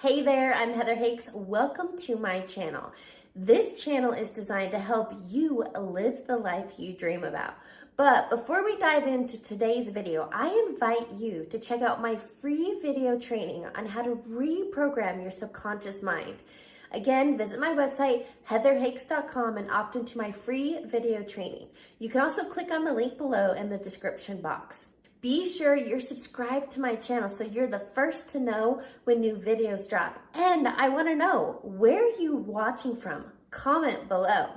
Hey there, I'm Heather Hakes. Welcome to my channel. This channel is designed to help you live the life you dream about. But before we dive into today's video, I invite you to check out my free video training on how to reprogram your subconscious mind. Again, visit my website, heatherhakes.com, and opt into my free video training. You can also click on the link below in the description box. Be sure you're subscribed to my channel so you're the first to know when new videos drop. And I want to know, where are you watching from? Comment below.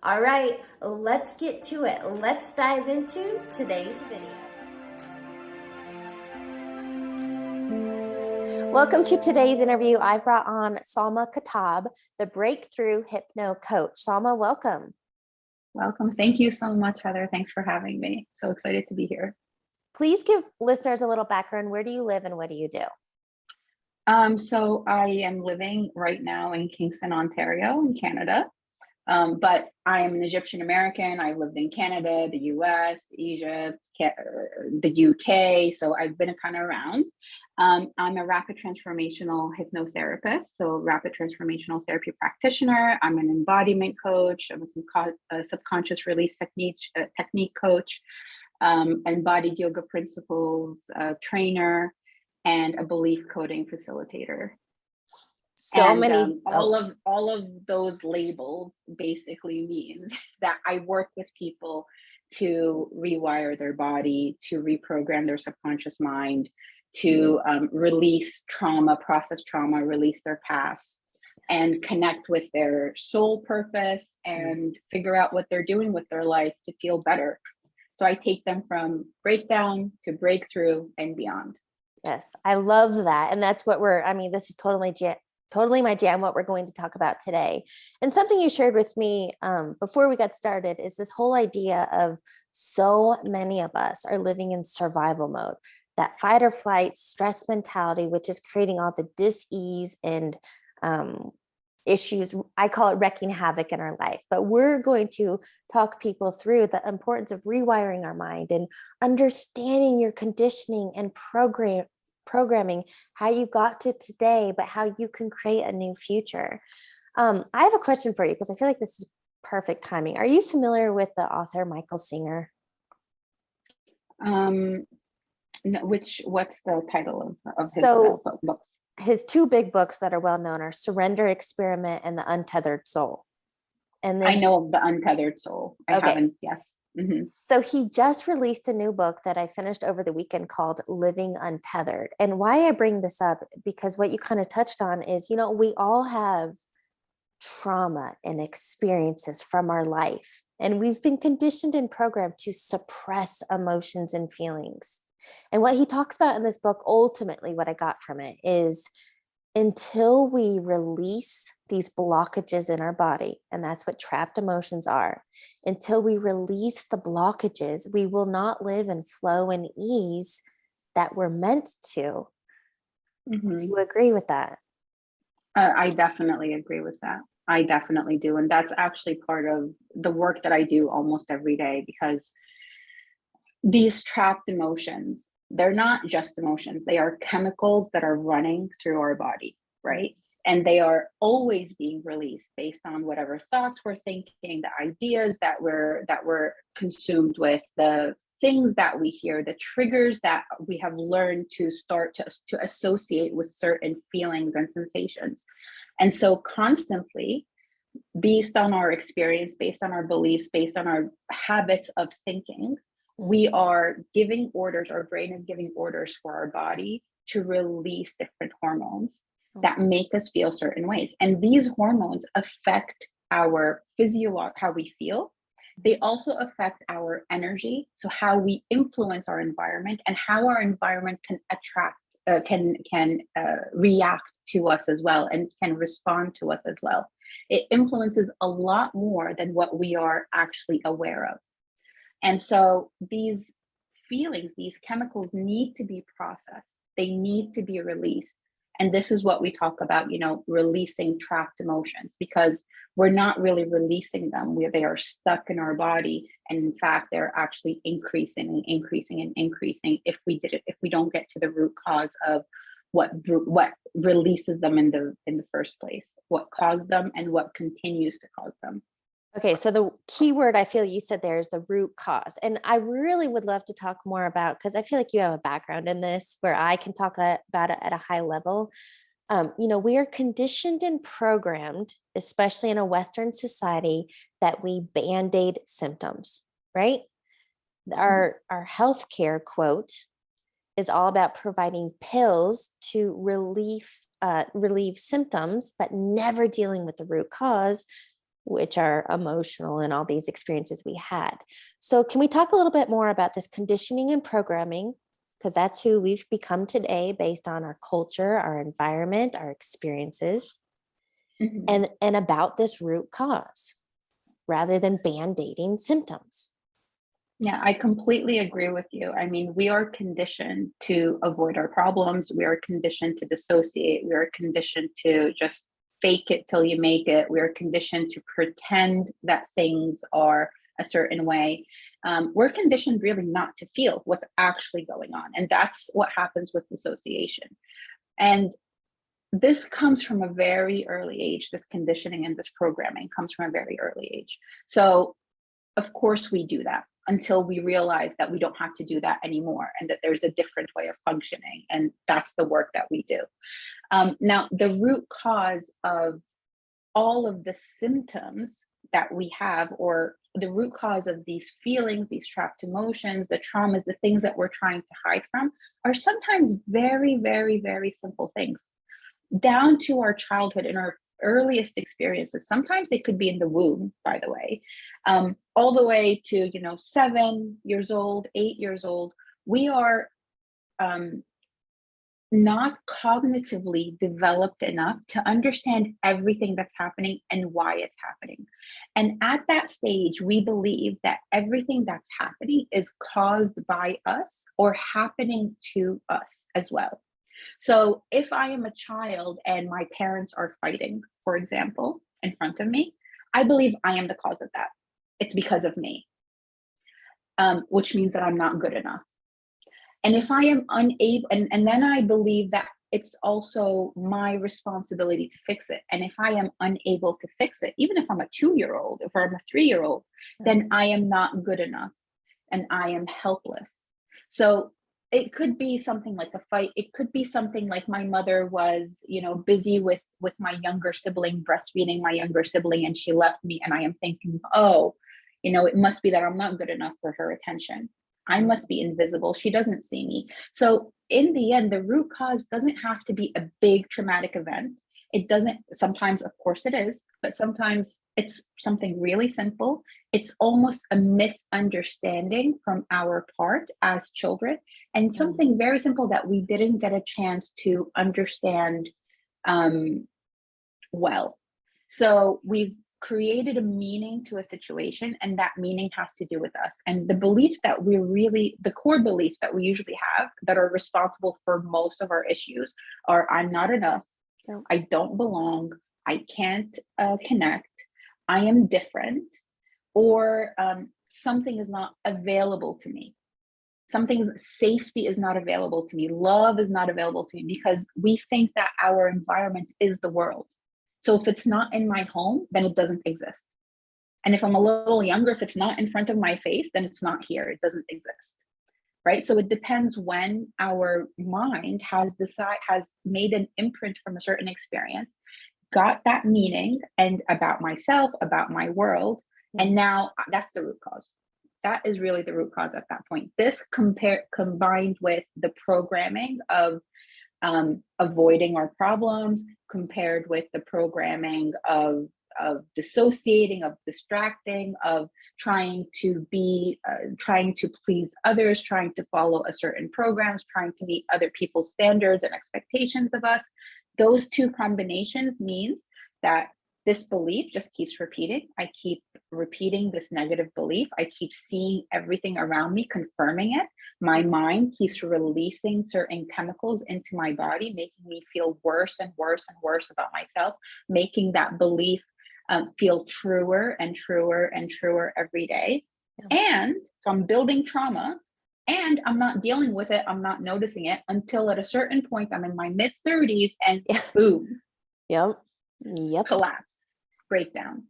All right, let's get to it. Let's dive into today's video. Welcome to today's interview. I've brought on Salma Khattab, the Breakthrough Hypno Coach. Salma, welcome. Welcome. Thank you so much, Heather. Thanks for having me. So excited to be here. Please give listeners a little background. Where do you live and what do you do? So I am living right now in Kingston, Ontario, in Canada. But I am an Egyptian American. I've lived in Canada, the US, Egypt, the UK. So I've been kind of around. I'm a rapid transformational hypnotherapist, so rapid transformational therapy practitioner. I'm an embodiment coach. I'm a subconscious release technique coach, embodied yoga principles trainer, and a belief coding facilitator. All of those labels basically means that I work with people to rewire their body, to reprogram their subconscious mind, to release trauma, process trauma, release their past, and connect with their soul purpose and figure out what they're doing with their life to feel better. So I take them from breakdown to breakthrough and beyond. Yes, I love that. And that's what this is totally my jam, what we're going to talk about today. And something you shared with me before we got started is this whole idea of so many of us are living in survival mode, that fight or flight stress mentality, which is creating all the dis-ease and issues. I call it wreaking havoc in our life, but we're going to talk people through the importance of rewiring our mind and understanding your conditioning and programming, how you got to today, but how you can create a new future. I have a question for you because I feel like this is perfect timing. Are you familiar with the author Michael Singer? What's the title of his books? His two big books that are well known are Surrender Experiment and The Untethered Soul. And then I know The Untethered Soul. I haven't, yes. Mm-hmm. So he just released a new book that I finished over the weekend called Living Untethered. And why I bring this up, because what you kind of touched on is, we all have trauma and experiences from our life, and we've been conditioned and programmed to suppress emotions and feelings. And what he talks about in this book, ultimately what I got from it is, until we release these blockages in our body, and that's what trapped emotions are, until we release the blockages, we will not live in flow and ease that we're meant to. Mm-hmm. Do you agree with that? I definitely agree with that. I definitely do. And that's actually part of the work that I do almost every day, because these trapped emotions, they're not just emotions. They are chemicals that are running through our body, right? And they are always being released based on whatever thoughts we're thinking, the ideas that we're consumed with, the things that we hear, the triggers that we have learned to start to associate with certain feelings and sensations. And so constantly, based on our experience, based on our beliefs, based on our habits of thinking, we are giving orders, our brain is giving orders for our body to release different hormones that make us feel certain ways. And these hormones affect our how we feel. They also affect our energy, so how we influence our environment and how our environment can react to us as well, and can respond to us as well. It influences a lot more than what we are actually aware of. And so these feelings, these chemicals need to be processed. They need to be released. And this is what we talk about, releasing trapped emotions, because we're not really releasing them. They are stuck in our body. And in fact, they're actually increasing and increasing and increasing if we don't get to the root cause of what releases them in the first place, what caused them and what continues to cause them. Okay, so the key word I feel you said there is the root cause. And I really would love to talk more about, because I feel like you have a background in this where I can talk about it at a high level. We are conditioned and programmed, especially in a Western society, that we band-aid symptoms, right? Our healthcare quote is all about providing pills to relieve symptoms, but never dealing with the root cause, which are emotional and all these experiences we had. So can we talk a little bit more about this conditioning and programming? Because that's who we've become today based on our culture, our environment, our experiences, and about this root cause rather than band-aiding symptoms. Yeah, I completely agree with you. I mean, we are conditioned to avoid our problems. We are conditioned to dissociate. We are conditioned to just fake it till you make it. We are conditioned to pretend that things are a certain way. We're conditioned really not to feel what's actually going on. And that's what happens with dissociation. And this comes from a very early age. This conditioning and this programming comes from a very early age. So of course we do that until we realize that we don't have to do that anymore and that there's a different way of functioning. And that's the work that we do. Now, the root cause of all of the symptoms that we have, or the root cause of these feelings, these trapped emotions, the traumas, the things that we're trying to hide from, are sometimes very, very, very simple things, down to our childhood and our earliest experiences. Sometimes they could be in the womb, by the way, all the way to 7 years old, 8 years old. We are not cognitively developed enough to understand everything that's happening and why it's happening. And at that stage, we believe that everything that's happening is caused by us or happening to us as well. So if I am a child and my parents are fighting, for example, in front of me, I believe I am the cause of that. It's because of me, which means that I'm not good enough. And if I am unable, and then I believe that it's also my responsibility to fix it. And if I am unable to fix it, even if I'm a 2-year-old, if I'm a 3-year-old, then I am not good enough and I am helpless. So it could be something like a fight. It could be something like my mother was, busy with my younger sibling, breastfeeding my younger sibling, and she left me. And I am thinking, oh, it must be that I'm not good enough for her attention. I must be invisible. She doesn't see me. So in the end, the root cause doesn't have to be a big traumatic event. It doesn't, sometimes, of course it is, but sometimes it's something really simple. It's almost a misunderstanding from our part as children, and something very simple that we didn't get a chance to understand well. So we've created a meaning to a situation, and that meaning has to do with us. And the beliefs that the core beliefs that we usually have that are responsible for most of our issues are: I'm not enough, I don't belong, I can't connect, I am different, or something is not available to me. Safety is not available to me, love is not available to me, because we think that our environment is the world. So if it's not in my home, then it doesn't exist. And if I'm a little younger, if it's not in front of my face, then it's not here. It doesn't exist. Right? So it depends when our mind has made an imprint from a certain experience, got that meaning and about myself, about my world. And now that's the root cause. That is really the root cause at that point. This combined with the programming of avoiding our problems, compared with the programming of dissociating, of distracting, of trying to please others, trying to follow a certain programs, trying to meet other people's standards and expectations of us. Those two combinations means that this belief just keeps repeating. I keep repeating this negative belief. I keep seeing everything around me, confirming it. My mind keeps releasing certain chemicals into my body, making me feel worse and worse and worse about myself, making that belief feel truer and truer and truer every day. And so I'm building trauma And I'm not dealing with it. I'm not noticing it until at a certain point, I'm in my mid-30s and Yeah. boom, Yep. Yep. collapse, breakdown.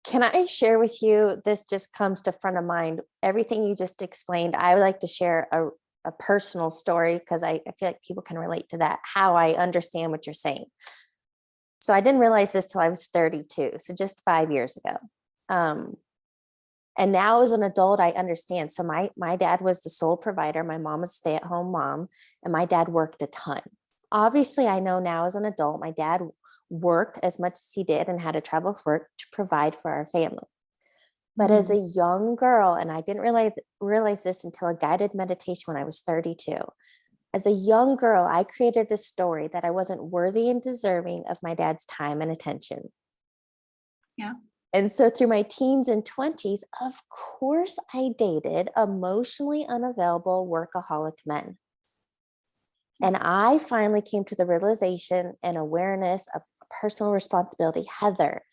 Can I share with you? This just comes to front of mind. Everything you just explained, I would like to share a personal story because I feel like people can relate to that, how I understand what you're saying. So I didn't realize this till I was 32. So just 5 years ago. And now as an adult, I understand. So my dad was the sole provider. My mom was a stay-at-home mom, and my dad worked a ton. Obviously, I know now as an adult, my dad worked as much as he did and had to travel for work to provide for our family. But as a young girl, and I didn't realize this until a guided meditation when I was 32. As a young girl, I created a story that I wasn't worthy and deserving of my dad's time and attention. Yeah. And so through my teens and 20s, of course, I dated emotionally unavailable workaholic men. And I finally came to the realization and awareness of personal responsibility. Heather,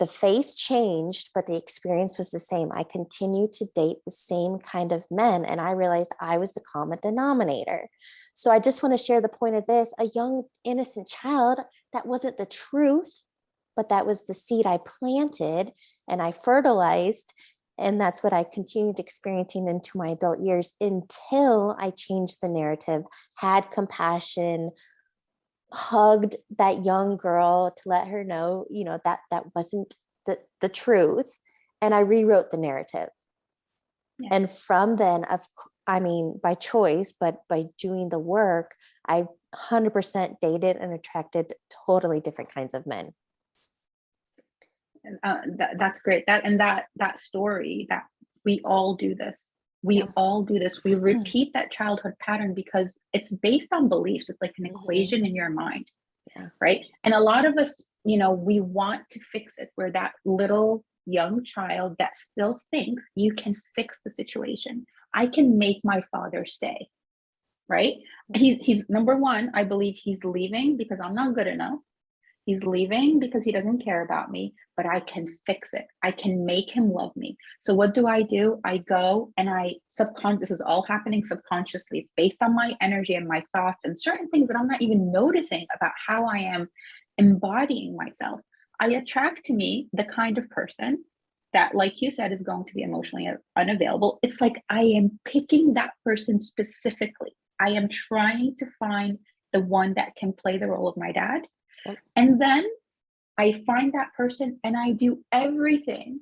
the face changed, but the experience was the same. I continued to date the same kind of men, and I realized I was the common denominator. So I just want to share the point of this. A young, innocent child, that wasn't the truth, but that was the seed I planted and I fertilized. And that's what I continued experiencing into my adult years until I changed the narrative, had compassion, hugged that young girl to let her know, that wasn't the truth. And I rewrote the narrative. Yeah. And from then, by choice, but by doing the work, I 100% dated and attracted totally different kinds of men. That's great. That story, that we all do this. We all do this. We repeat that childhood pattern because it's based on beliefs. It's like an equation in your mind, right? And a lot of us, we want to fix it. We're that little young child that still thinks you can fix the situation. I can make my father stay, right? He's number one, I believe he's leaving because I'm not good enough. He's leaving because he doesn't care about me, but I can fix it. I can make him love me. So what do? I go and this is all happening subconsciously. It's based on my energy and my thoughts and certain things that I'm not even noticing about how I am embodying myself. I attract to me the kind of person that, like you said, is going to be emotionally unavailable. It's like I am picking that person specifically. I am trying to find the one that can play the role of my dad. And then I find that person and I do everything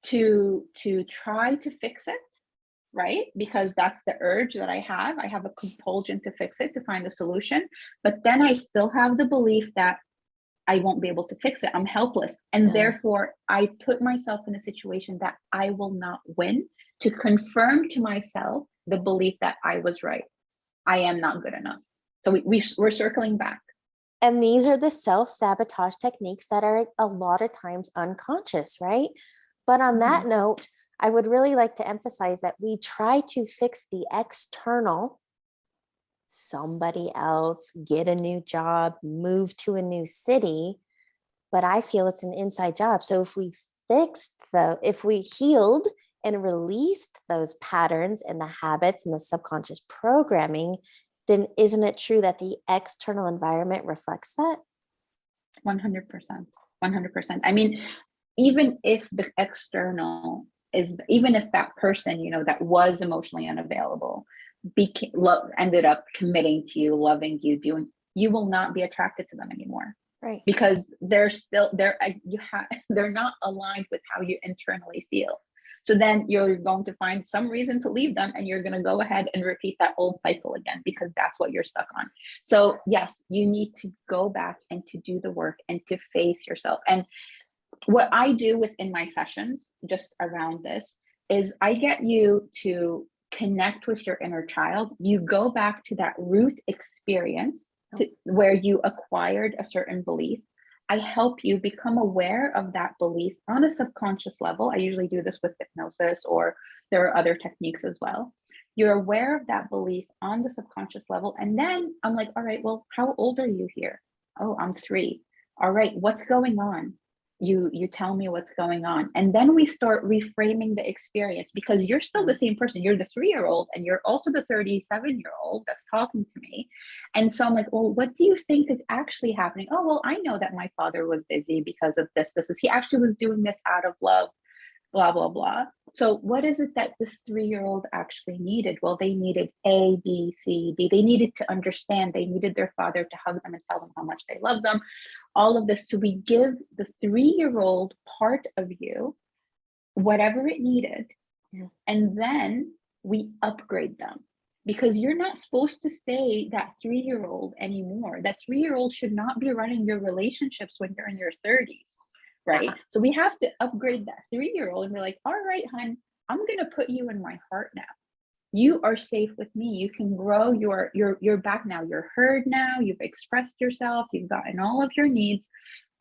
to try to fix it, right? Because that's the urge that I have. I have a compulsion to fix it, to find a solution. But then I still have the belief that I won't be able to fix it. I'm helpless. And therefore, I put myself in a situation that I will not win, to confirm to myself the belief that I was right. I am not good enough. So we're circling back. And these are the self-sabotage techniques that are a lot of times unconscious, right? But on that note, I would really like to emphasize that we try to fix the external, somebody else, get a new job, move to a new city, but I feel it's an inside job. So if we healed and released those patterns and the habits and the subconscious programming, then isn't it true that the external environment reflects that? 100%. 100%. I mean, even if the external even if that person, that was emotionally unavailable, ended up committing to you, loving you, you will not be attracted to them anymore. Right. Because they're not aligned with how you internally feel. So then you're going to find some reason to leave them, and you're going to go ahead and repeat that old cycle again, because that's what you're stuck on. So yes, you need to go back and to do the work and to face yourself. And what I do within my sessions just around this is I get you to connect with your inner child. You go back to that root experience where you acquired a certain belief. I help you become aware of that belief on a subconscious level. I usually do this with hypnosis, or there are other techniques as well. You're aware of that belief on the subconscious level. And then I'm like, all right, well, how old are you here? Oh, I'm 3. All right, what's going on? you tell me what's going on, and then we start reframing the experience, because you're still the same person. You're the 3-year-old, and you're also the 37-year-old that's talking to me. And so I'm like, well, what do you think is actually happening? Oh, well, I know that my father was busy because of this is he actually was doing this out of love, blah blah blah. So what is it that this 3-year-old actually needed? Well, they needed A, B, C, D. They needed to understand. They needed their father to hug them and tell them how much they love them. All of this. So we give the 3-year-old part of you whatever it needed, and then we upgrade them, because you're not supposed to stay that 3-year-old anymore. That 3-year-old should not be running your relationships when you're in your 30s, right? So we have to upgrade that 3-year-old, and we're like, all right, hon, I'm gonna put you in my heart now. You are safe with me. You can grow. You're back now. You're heard now. You've expressed yourself. You've gotten all of your needs.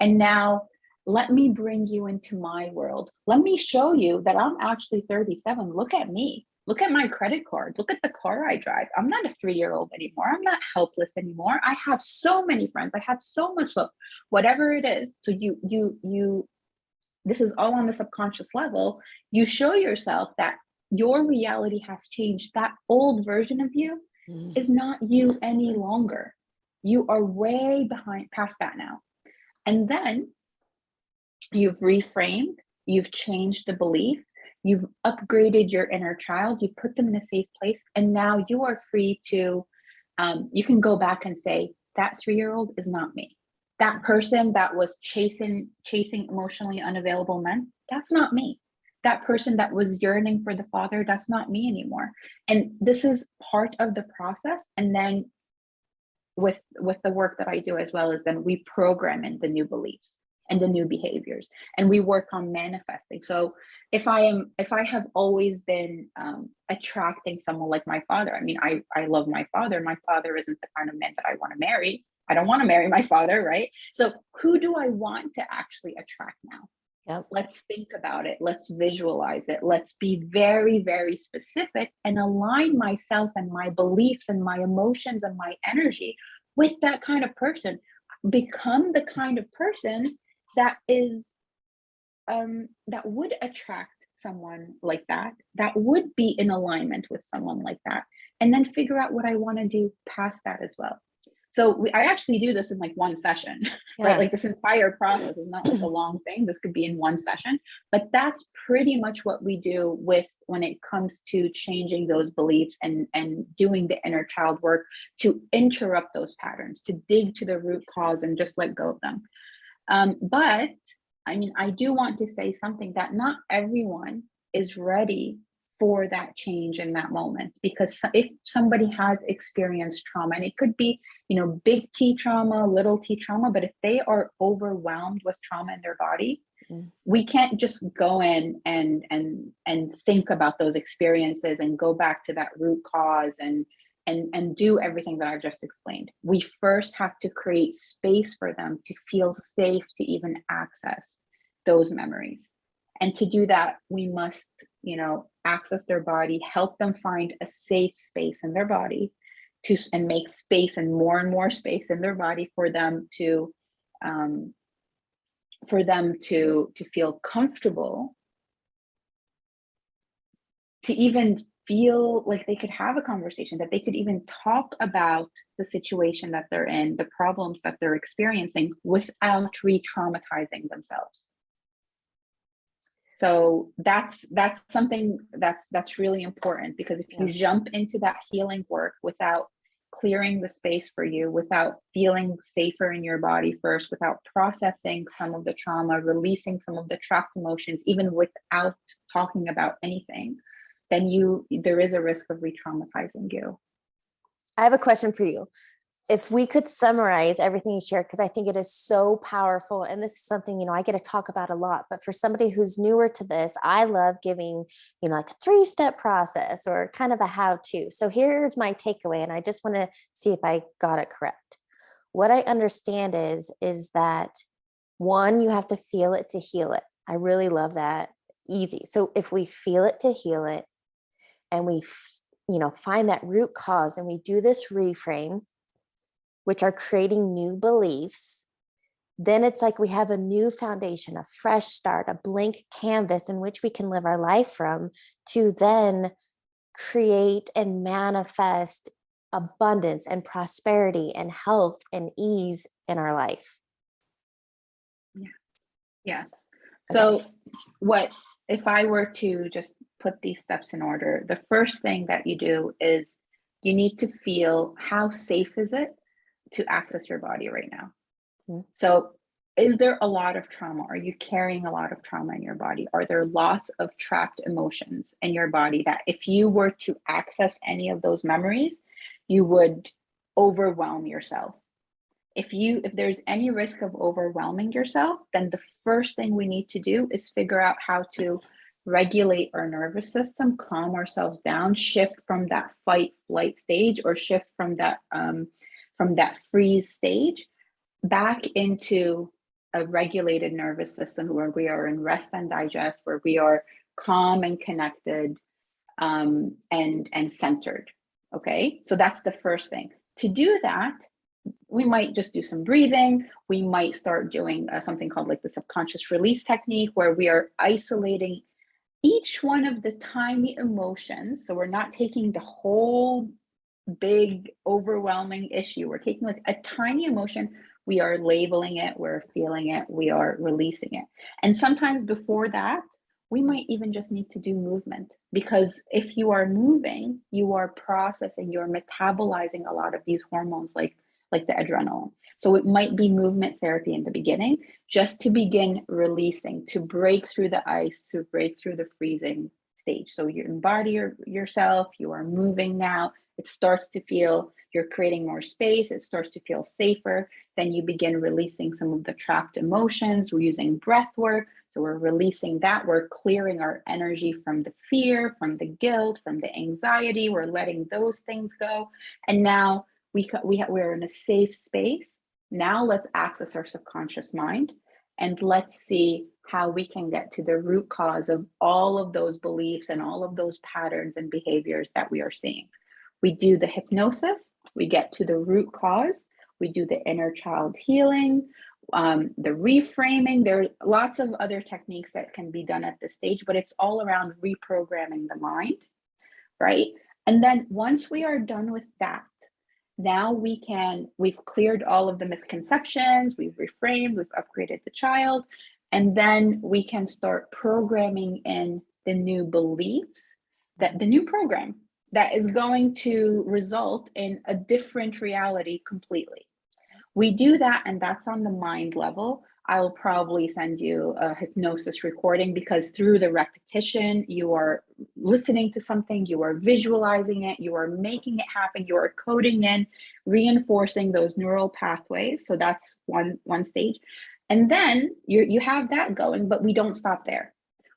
And now let me bring you into my world. Let me show you that I'm actually 37. Look at me. Look at my credit card. Look at the car I drive. I'm not a 3-year-old anymore. I'm not helpless anymore. I have so many friends. I have so much love, whatever it is. So this is all on the subconscious level. You show yourself that your reality has changed. That old version of you is not you any longer. You are way past that now. And then you've reframed, you've changed the belief, you've upgraded your inner child, you put them in a safe place, and now you are free to, you can go back and say, that 3-year-old is not me. That person that was chasing emotionally unavailable men, that's not me. That person that was yearning for the father, that's not me anymore. And this is part of the process. And then with the work that I do as well, is then we program in the new beliefs and the new behaviors, and we work on manifesting. So if I have always been attracting someone like my father, I mean, I love my father. My father isn't the kind of man that I want to marry. I don't want to marry my father, right? So who do I want to actually attract now? Yep. Let's think about it. Let's visualize it. Let's be very, very specific and align myself and my beliefs and my emotions and my energy with that kind of person. Become the kind of person that is that would attract someone like that, that would be in alignment with someone like that, and then figure out what I want to do past that as well. So I actually do this in like one session, right? Like this entire process is not like a long thing. This could be in one session, but that's pretty much what we do when it comes to changing those beliefs and doing the inner child work to interrupt those patterns, to dig to the root cause and just let go of them. But I mean, I do want to say something, that not everyone is ready for that change in that moment, because if somebody has experienced trauma, and it could be, big T trauma, little t trauma, but if they are overwhelmed with trauma in their body, we can't just go in and think about those experiences and go back to that root cause and do everything that I've just explained. We first have to create space for them to feel safe to even access those memories. And to do that, we must, access their body, help them find a safe space in their body and make space and more space in their body for them to feel comfortable, to even feel like they could have a conversation, that they could even talk about the situation that they're in, the problems that they're experiencing, without re-traumatizing themselves. So that's something that's really important, because if you jump into that healing work without clearing the space for you, without feeling safer in your body first, without processing some of the trauma, releasing some of the trapped emotions, even without talking about anything, then there is a risk of re-traumatizing you. I have a question for you. If we could summarize everything you shared, because I think it is so powerful, and this is something, I get to talk about a lot, but for somebody who's newer to this, I love giving, like a 3-step process or kind of a how-to. So here's my takeaway, and I just want to see if I got it correct. What I understand is that, one, you have to feel it to heal it. I really love that. Easy. So if we feel it to heal it, and we, find that root cause, and we do this reframe, which are creating new beliefs, then it's like we have a new foundation, a fresh start, a blank canvas in which we can live our life from, to then create and manifest abundance and prosperity and health and ease in our life. Yes. Yes. Okay. So what if I were to just put these steps in order? The first thing that you do is you need to feel how safe is it to access your body right now. Mhm. So is there a lot of trauma? Are you carrying a lot of trauma in your body? Are there lots of trapped emotions in your body that if you were to access any of those memories, you would overwhelm yourself? If there's any risk of overwhelming yourself, then the first thing we need to do is figure out how to regulate our nervous system, calm ourselves down, shift from that fight flight stage, or shift from that freeze stage back into a regulated nervous system where we are in rest and digest, where we are calm and connected, and centered. Okay, so that's the first thing. To do that, we might just do some breathing. We might start doing something called like the subconscious release technique, where we are isolating each one of the tiny emotions. So we're not taking the whole big overwhelming issue. We're taking like a tiny emotion, we are labeling it, we're feeling it, we are releasing it. And sometimes before that, we might even just need to do movement, because if you are moving, you are processing, you're metabolizing a lot of these hormones, like the adrenaline. So it might be movement therapy in the beginning, just to begin releasing, to break through the ice, to break through the freezing stage. So you embody yourself, you are moving now. It starts to feel, you're creating more space, it starts to feel safer. Then you begin releasing some of the trapped emotions. We're using breath work. So we're releasing that. We're clearing our energy from the fear, from the guilt, from the anxiety. We're letting those things go. And now we're in a safe space. Now let's access our subconscious mind, and let's see how we can get to the root cause of all of those beliefs and all of those patterns and behaviors that we are seeing. We do the hypnosis, we get to the root cause, we do the inner child healing, the reframing. There are lots of other techniques that can be done at this stage, but it's all around reprogramming the mind, right? And then once we are done with that, now we've cleared all of the misconceptions, we've reframed, we've upgraded the child, and then we can start programming in the new beliefs, that the new program that is going to result in a different reality completely. We do that, and that's on the mind level. I will probably send you a hypnosis recording, because through the repetition, you are listening to something, you are visualizing it, you are making it happen, you are coding in, reinforcing those neural pathways. So that's one stage. And then you have that going, but we don't stop there.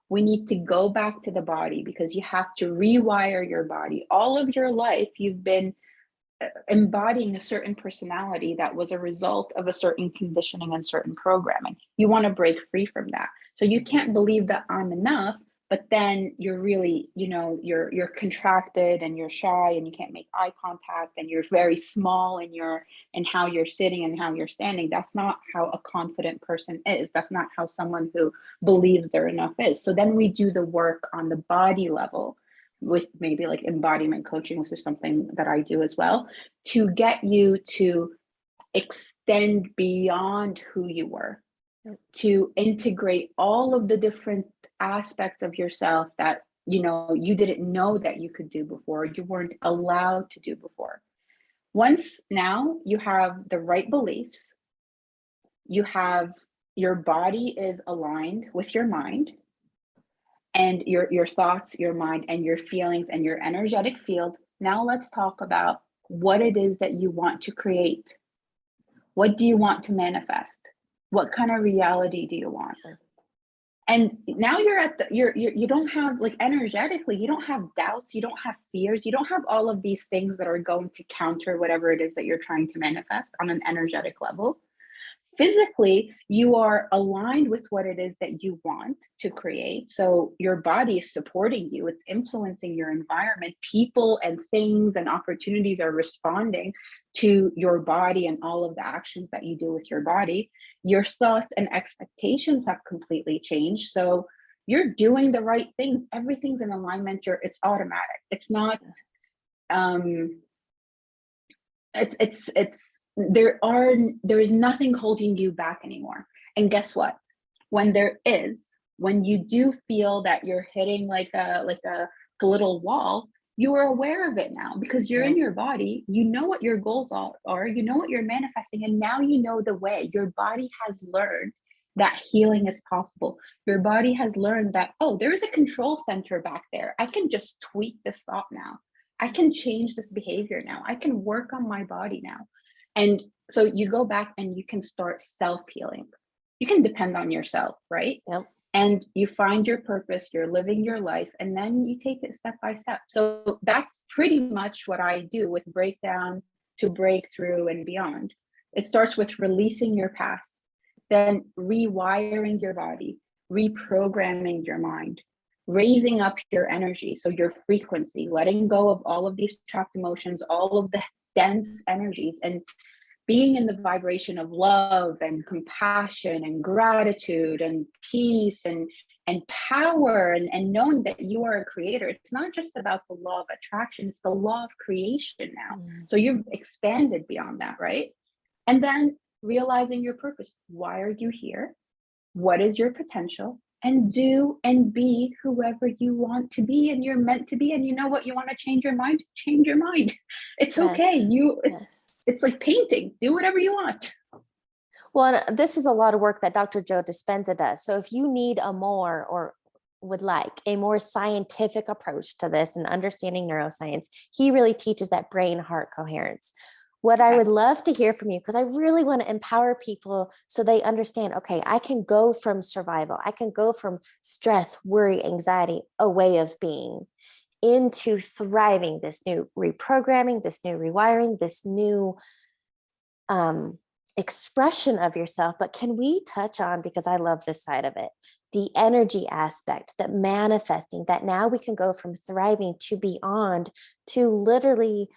We need to go back to the body, because you have to rewire your body. All of your life, you've been embodying a certain personality that was a result of a certain conditioning and certain programming. You want to break free from that. So you can't believe that I'm enough, but then you're really, you're contracted and you're shy and you can't make eye contact and you're very small in how you're sitting and how you're standing. That's not how a confident person is. That's not how someone who believes they're enough is. So then we do the work on the body level with maybe like embodiment coaching, which is something that I do as well, to get you to extend beyond who you were, to integrate all of the different aspects of yourself that you didn't know that you could do before, you weren't allowed to do before. Once now you have the right beliefs, your body is aligned with your mind, and your thoughts, your mind, and your feelings, and your energetic field. Now let's talk about what it is that you want to create. What do you want to manifest? What kind of reality do you want? And now you're at you don't have, like, energetically, you don't have doubts, you don't have fears, you don't have all of these things that are going to counter whatever it is that you're trying to manifest on an energetic level. Physically, you are aligned with what it is that you want to create. So your body is supporting you, it's influencing your environment. People and things and opportunities are responding to your body and all of the actions that you do with your body. Your thoughts and expectations have completely changed. So you're doing the right things. Everything's in alignment. It's automatic. It's not it's there is nothing holding you back anymore. And guess what? When you do feel that you're hitting like a little wall, you are aware of it now because you're in your body. You know what your goals are, you know what you're manifesting, and now you know the way. Your body has learned that healing is possible. Your body has learned that, oh, there is a control center back there. I can just tweak this thought now. I can change this behavior now. I can work on my body now. And so you go back and you can start self-healing. You can depend on yourself, right? Yep. And you find your purpose, you're living your life, and then you take it step by step. So that's pretty much what I do with Breakdown to Breakthrough and beyond. It starts with releasing your past, then rewiring your body, reprogramming your mind, raising up your energy, so your frequency, letting go of all of these trapped emotions, all of the dense energies, and being in the vibration of love and compassion and gratitude and peace and power, and knowing that you are a creator. It's not just about the law of attraction, it's the law of creation now. So you've expanded beyond that, right? And then realizing your purpose. Why are you here? What is your potential? And do and be whoever you want to be and you're meant to be. And you know what? You want to change your mind? Change your mind. It's okay. It's like painting. Do whatever you want. Well, this is a lot of work that Dr. Joe Dispenza does. So if you need would like a more scientific approach to this and understanding neuroscience, he really teaches that brain heart coherence. What I would love to hear from you, because I really want to empower people so they understand, okay, I can go from survival, I can go from stress, worry, anxiety, a way of being, into thriving, this new reprogramming, this new rewiring, this new expression of yourself. But can we touch on, because I love this side of it, the energy aspect, that manifesting, that now we can go from thriving to beyond, to literally,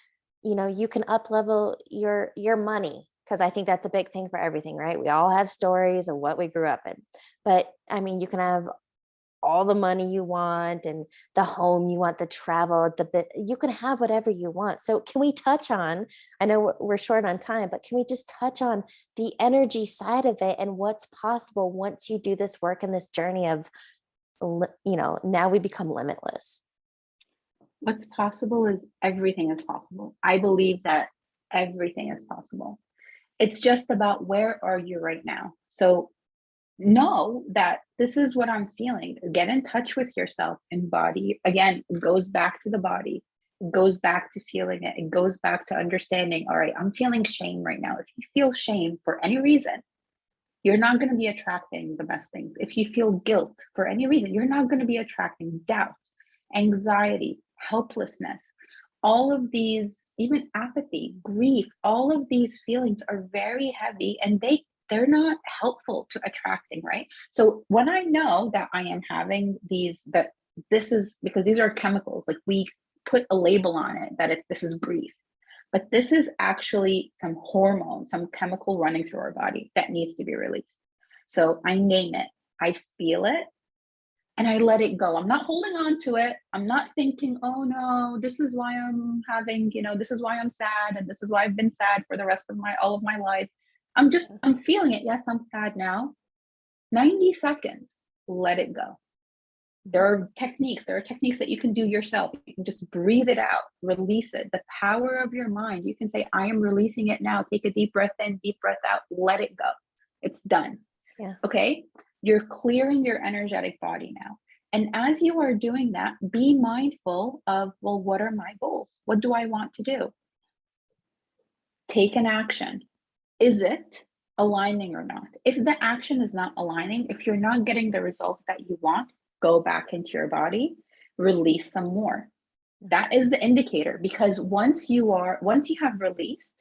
you can up level your money, because I think that's a big thing for everything, right? We all have stories of what we grew up in, but I mean, you can have all the money you want and the home you want, the travel, you can have whatever you want. So can we touch on, I know we're short on time, but can we just touch on the energy side of it and what's possible once you do this work and this journey of, now we become limitless? What's possible is everything is possible. I believe that everything is possible. It's just about where are you right now. So know that this is what I'm feeling. Get in touch with yourself, embody. Again, it goes back to the body. It goes back to feeling it. It goes back to understanding, all right, I'm feeling shame right now. If you feel shame for any reason, you're not going to be attracting the best things. If you feel guilt for any reason, you're not going to be attracting doubt, anxiety, helplessness. All of these, even apathy, grief, all of these feelings are very heavy, and they're not helpful to attracting, right? So when I know that I am having this is because these are chemicals, like we put a label on it that this is grief, but this is actually some hormone, some chemical running through our body that needs to be released. So I name it, I feel it, and I let it go. I'm not holding on to it. I'm not thinking, oh no, this is why I'm having, this is why I'm sad, and this is why I've been sad for the rest of all of my life. I'm feeling it. Yes, I'm sad now. 90 seconds, let it go. There are techniques that you can do yourself. You can just breathe it out, release it. The power of your mind. You can say, I am releasing it now. Take a deep breath in, deep breath out, let it go. It's done. Yeah. Okay. You're clearing your energetic body now. And as you are doing that, be mindful of, well, what are my goals? What do I want to do? Take an action. Is it aligning or not? If the action is not aligning, if you're not getting the results that you want, go back into your body, release some more. That is the indicator, because once you have released,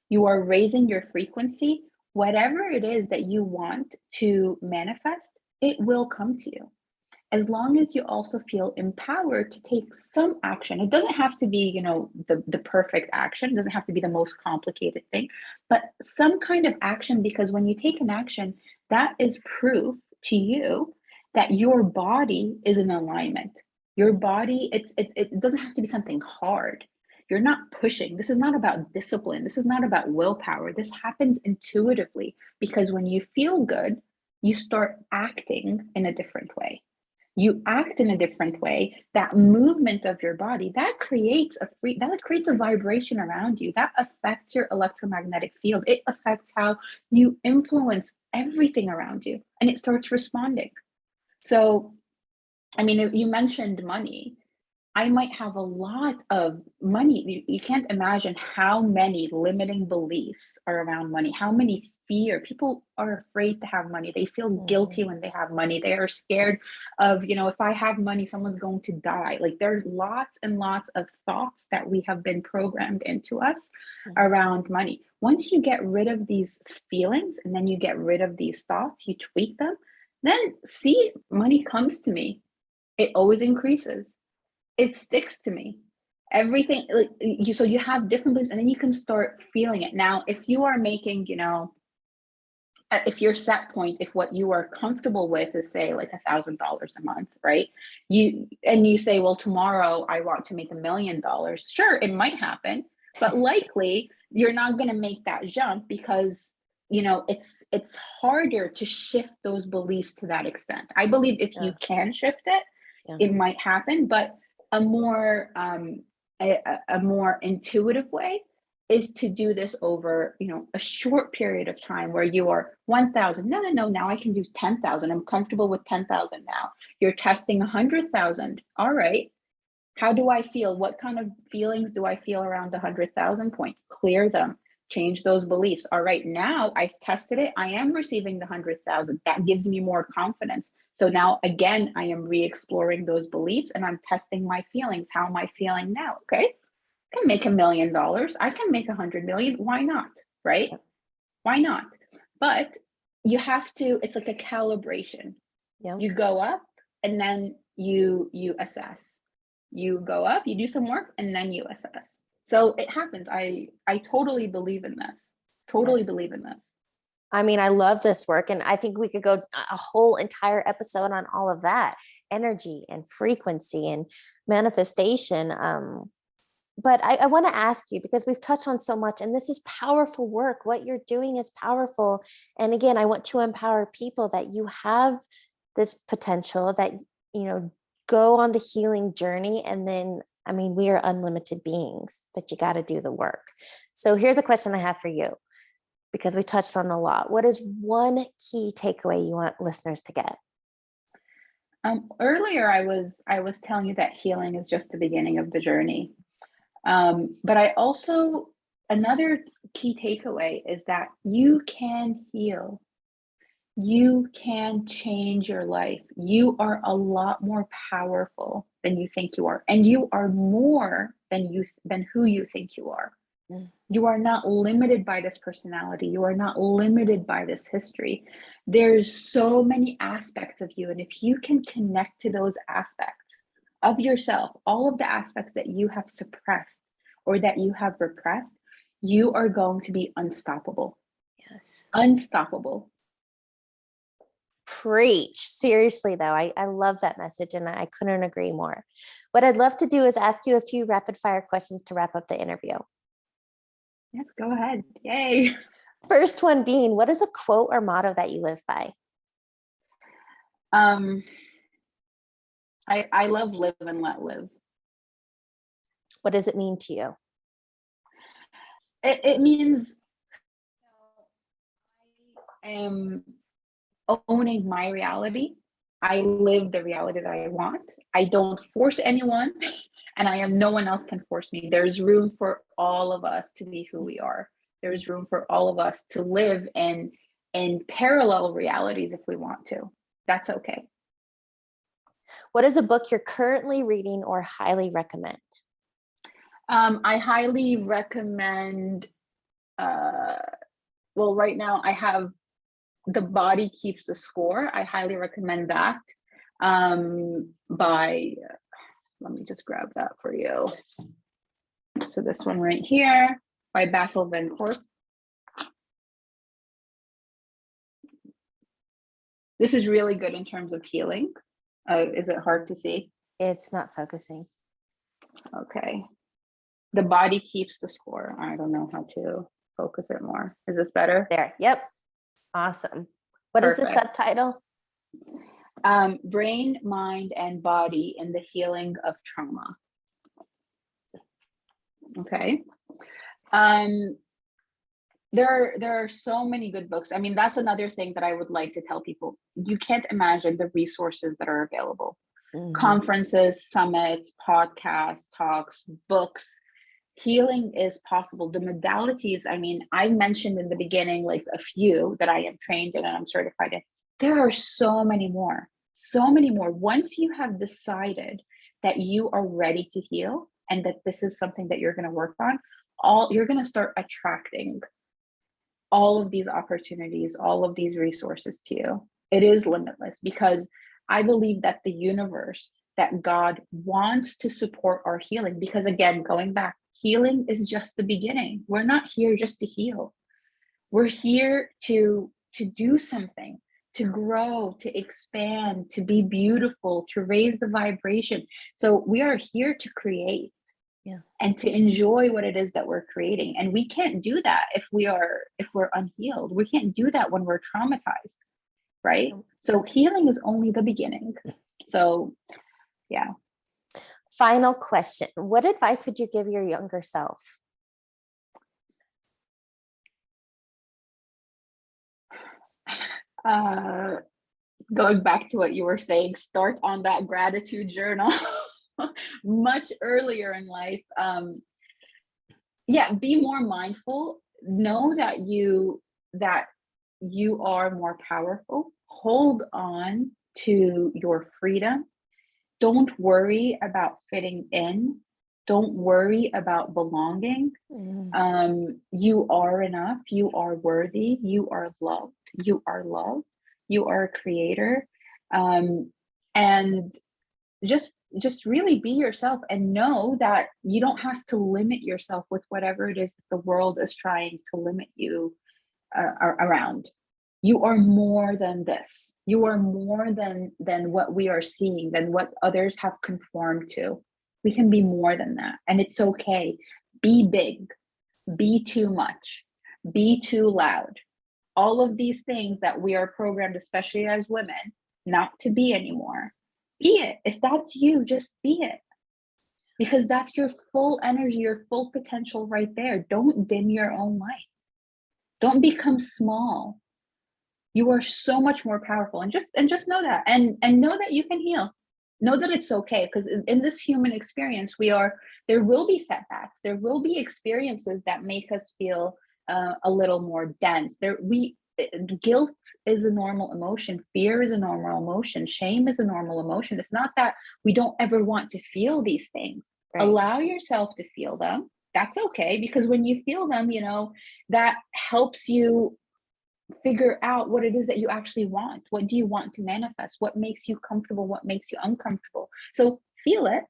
you are raising your frequency. whatever it is that you want to manifest, it will come to you. As long as you also feel empowered to take some action. It doesn't have to be, the perfect action. It doesn't have to be the most complicated thing, but some kind of action, because when you take an action, that is proof to you that your body is in alignment. Your body, it doesn't have to be something hard. You're not pushing. This is not about discipline. This is not about willpower. This happens intuitively, because when you feel good, you start acting in a different way. You act in a different way. That movement of your body, that creates a vibration around you that affects your electromagnetic field. It affects how you influence everything around you, and it starts responding. So, I mean, if you mentioned money, I might have a lot of money. You can't imagine how many limiting beliefs are around money, how many fear. People are afraid to have money. They feel guilty when they have money. They are scared of, if I have money, someone's going to die. Like, there's lots and lots of thoughts that we have been programmed into us around money. Once you get rid of these feelings, and then you get rid of these thoughts, you tweak them, then see, money comes to me. It always increases. It sticks to me. Everything, like, so you have different beliefs, and then you can start feeling it. Now, if you are making, if your set point, if what you are comfortable with is, say, like $1,000 a month, right? You say, well, tomorrow I want to make $1 million. Sure, it might happen, but likely you're not going to make that jump, because it's harder to shift those beliefs to that extent. I believe if you can shift it, it might happen, but a more intuitive way is to do this over, a short period of time, where you are 1,000. No. Now I can do 10,000. I'm comfortable with 10,000 now. You're testing 100,000. All right. How do I feel? What kind of feelings do I feel around 100,000 point? Clear them. Change those beliefs. All right. Now I've tested it. I am receiving the 100,000. That gives me more confidence. So now, again, I am re-exploring those beliefs, and I'm testing my feelings. How am I feeling now? Okay, I can make $1 million. I can make 100 million. Why not? Right? Why not? But you have to, it's like a calibration. You go up, and then you assess. You go up, you do some work, and then you assess. So it happens. I totally believe in this. Believe in this. I mean, I love this work, and I think we could go a whole entire episode on all of that energy and frequency and manifestation. But I want to ask you, because we've touched on so much, and this is powerful work. What you're doing is powerful. And again, I want to empower people that you have this potential, that, go on the healing journey. And then, I mean, we are unlimited beings, but you got to do the work. So here's a question I have for you, because we touched on a lot. What is one key takeaway you want listeners to get? Earlier, I was telling you that healing is just the beginning of the journey. But I also, another key takeaway is that you can heal. You can change your life. You are a lot more powerful than you think you are. And you are more than who you think you are. You are not limited by this personality. You are not limited by this history. There's so many aspects of you. And if you can connect to those aspects of yourself, all of the aspects that you have suppressed or that you have repressed, you are going to be unstoppable. Yes. Unstoppable. Preach. Seriously, though, I love that message, and I couldn't agree more. What I'd love to do is ask you a few rapid fire questions to wrap up the interview. Yes, go ahead. Yay. First one being, what is a quote or motto that you live by? I love live and let live. What does it mean to you? It means I am owning my reality. I live the reality that I want. I don't force anyone, and no one else can force me. There's room for all of us to be who we are. There's room for all of us to live in parallel realities if we want to. That's okay. What is a book you're currently reading or highly recommend? I highly recommend well, right now I have The Body Keeps the Score. I highly recommend that. By, let me just grab that for you. So this one right here by Basil Van Corp. This is really good in terms of healing. Is it hard to see? It's not focusing. Okay. The Body Keeps the Score. I don't know how to focus it more. Is this better? There. Yep. Awesome. What is the subtitle? Brain, Mind, and Body in the Healing of Trauma. Okay. There are so many good books. I mean, that's another thing that I would like to tell people. You can't imagine the resources that are available. Mm-hmm. Conferences, summits, podcasts, talks, books. Healing is possible. The modalities, I mean, I mentioned in the beginning, like a few that I am trained in and I'm certified in. There are so many more. Once you have decided that you are ready to heal and that this is something that you're going to work on, you're going to start attracting all of these opportunities, all of these resources to you. It is limitless because I believe that the universe, that God wants to support our healing. Because again, going back, healing is just the beginning. We're not here just to heal. We're here to do something, to grow, to expand, to be beautiful, to raise the vibration. So we are here to create. Yeah. And to enjoy what it is that we're creating. And we can't do that if we're unhealed. We can't do that when we're traumatized, right? So healing is only the beginning. So yeah. Final question. What advice would you give your younger self? Going back to what you were saying, start on that gratitude journal. Much earlier in life. Be more mindful. Know that you are more powerful. Hold on to your freedom. Don't worry about fitting in. Don't worry about belonging. You are enough. You are worthy. You are loved. You are loved. You are a creator. And just really be yourself and know that you don't have to limit yourself with whatever it is that the world is trying to limit you around. You are more than this. You are more than what we are seeing, than what others have conformed to. We can be more than that. And it's okay. Be big, be too much, be too loud. All of these things that we are programmed, especially as women, not to be anymore. Be it. If that's you, just be it. Because that's your full energy, your full potential right there. Don't dim your own light. Don't become small. You are so much more powerful. And just know that. And know that you can heal. Know that it's okay. Because in this human experience, there will be setbacks. There will be experiences that make us feel a little more dense. Guilt is a normal emotion. Fear is a normal emotion. Shame is a normal emotion. It's not that we don't ever want to feel these things. Right. Allow yourself to feel them. That's okay, because when you feel them, that helps you figure out what it is that you actually want. What do you want to manifest? What makes you comfortable? What makes you uncomfortable? So feel it,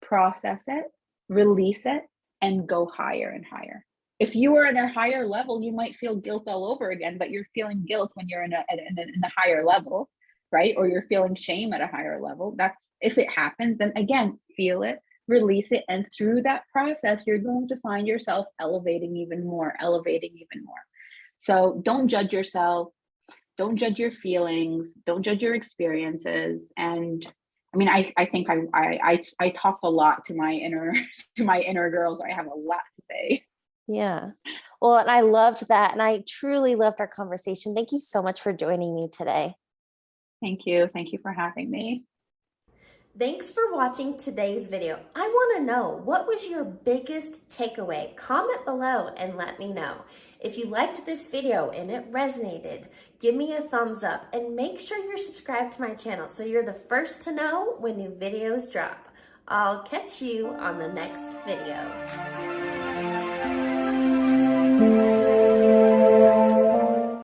process it, release it, and go higher and higher. If you are in a higher level, you might feel guilt all over again, but you're feeling guilt when you're in a higher level, right? Or you're feeling shame at a higher level. That's if it happens. Then again, feel it, release it. And through that process, you're going to find yourself elevating even more. So don't judge yourself. Don't judge your feelings. Don't judge your experiences. And I mean, I think I talk a lot to my inner girls. I have a lot to say. Yeah. Well, and I loved that. And I truly loved our conversation. Thank you so much for joining me today. Thank you. Thank you for having me. Thanks for watching today's video. I want to know, what was your biggest takeaway? Comment below and let me know. If you liked this video and it resonated, give me a thumbs up and make sure you're subscribed to my channel so you're the first to know when new videos drop. I'll catch you on the next video.